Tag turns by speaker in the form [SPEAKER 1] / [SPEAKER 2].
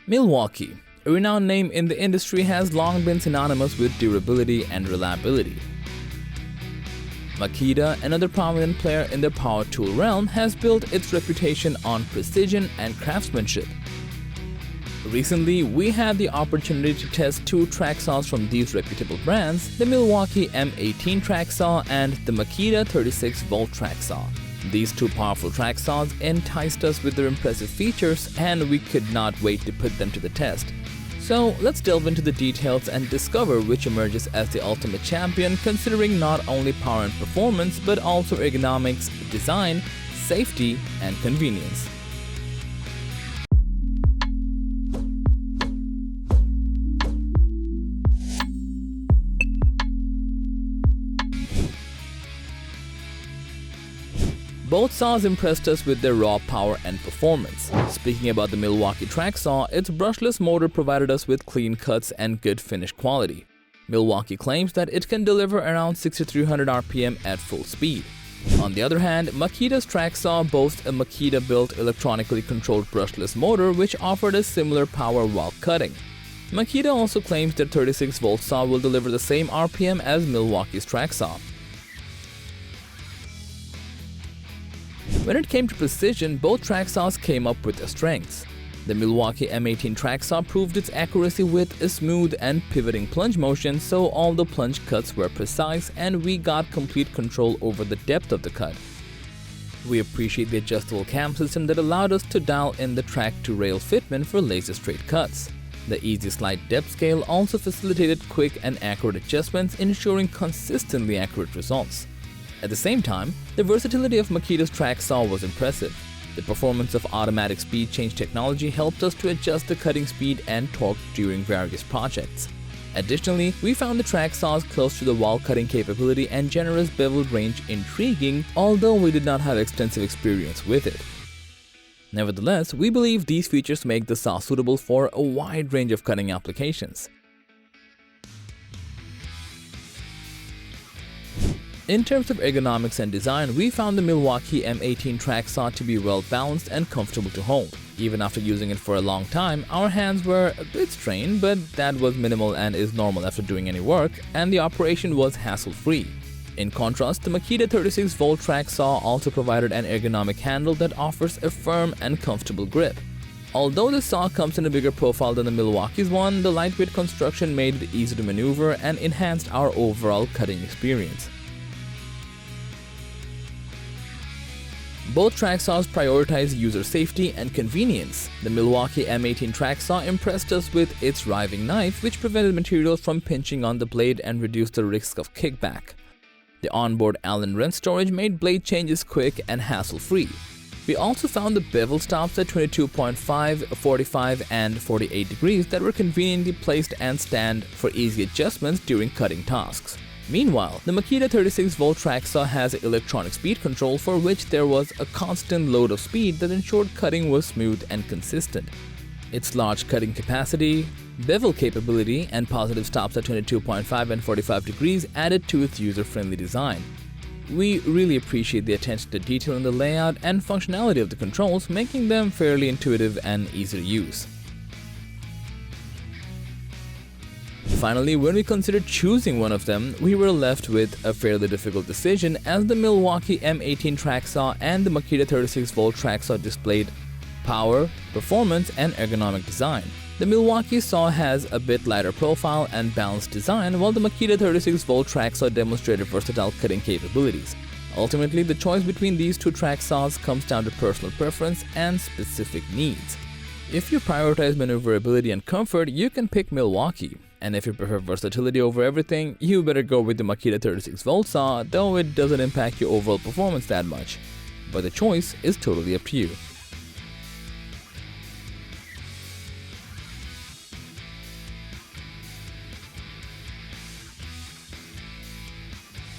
[SPEAKER 1] Milwaukee, a renowned name in the industry, has long been synonymous with durability and reliability. Makita, another prominent player in the power tool realm, has built its reputation on precision and craftsmanship. Recently, we had the opportunity to test two track saws from these reputable brands, the Milwaukee M18 Track Saw and the Makita 36V Track Saw. These two powerful track saws enticed us with their impressive features, and we could not wait to put them to the test. So let's delve into the details and discover which emerges as the ultimate champion, considering not only power and performance but also ergonomics, design, safety, and convenience. Both saws impressed us with their raw power and performance. Speaking about the Milwaukee Track Saw, its brushless motor provided us with clean cuts and good finish quality. Milwaukee claims that it can deliver around 6,300 RPM at full speed. On the other hand, Makita's Track Saw boasts a Makita-built electronically controlled brushless motor which offered a similar power while cutting. Makita also claims that 36V saw will deliver the same RPM as Milwaukee's Track Saw. When it came to precision, both track saws came up with their strengths. The Milwaukee M18 Track Saw proved its accuracy with a smooth and pivoting plunge motion, so all the plunge cuts were precise and we got complete control over the depth of the cut. We appreciate the adjustable cam system that allowed us to dial in the track-to-rail fitment for laser straight cuts. The easy slide depth scale also facilitated quick and accurate adjustments, ensuring consistently accurate results. At the same time, the versatility of Makita's Track Saw was impressive. The performance of automatic speed change technology helped us to adjust the cutting speed and torque during various projects. Additionally, we found the Track Saw's close to the wall cutting capability and generous bevel range intriguing, although we did not have extensive experience with it. Nevertheless, we believe these features make the saw suitable for a wide range of cutting applications. In terms of ergonomics and design, we found the Milwaukee M18 Track Saw to be well balanced and comfortable to hold. Even after using it for a long time, our hands were a bit strained, but that was minimal and is normal after doing any work, and the operation was hassle-free. In contrast, the Makita 36V Track Saw also provided an ergonomic handle that offers a firm and comfortable grip. Although the saw comes in a bigger profile than the Milwaukee's one, the lightweight construction made it easy to maneuver and enhanced our overall cutting experience. Both track saws prioritize user safety and convenience. The Milwaukee M18 Track Saw impressed us with its riving knife, which prevented materials from pinching on the blade and reduced the risk of kickback. The onboard Allen wrench storage made blade changes quick and hassle-free. We also found the bevel stops at 22.5, 45, and 48 degrees that were conveniently placed and stand for easy adjustments during cutting tasks. Meanwhile, the Makita 36V Track Saw has electronic speed control for which there was a constant load of speed that ensured cutting was smooth and consistent. Its large cutting capacity, bevel capability, and positive stops at 22.5 and 45 degrees added to its user-friendly design. We really appreciate the attention to detail in the layout and functionality of the controls, making them fairly intuitive and easy to use. Finally, when we considered choosing one of them, we were left with a fairly difficult decision, as the Milwaukee M18 Track Saw and the Makita 36V Track Saw displayed power, performance, and ergonomic design. The Milwaukee saw has a bit lighter profile and balanced design, while the Makita 36V Track Saw demonstrated versatile cutting capabilities. Ultimately, the choice between these two track saws comes down to personal preference and specific needs. If you prioritize maneuverability and comfort, you can pick Milwaukee. And if you prefer versatility over everything, you better go with the Makita 36V saw, though it doesn't impact your overall performance that much. But the choice is totally up to you.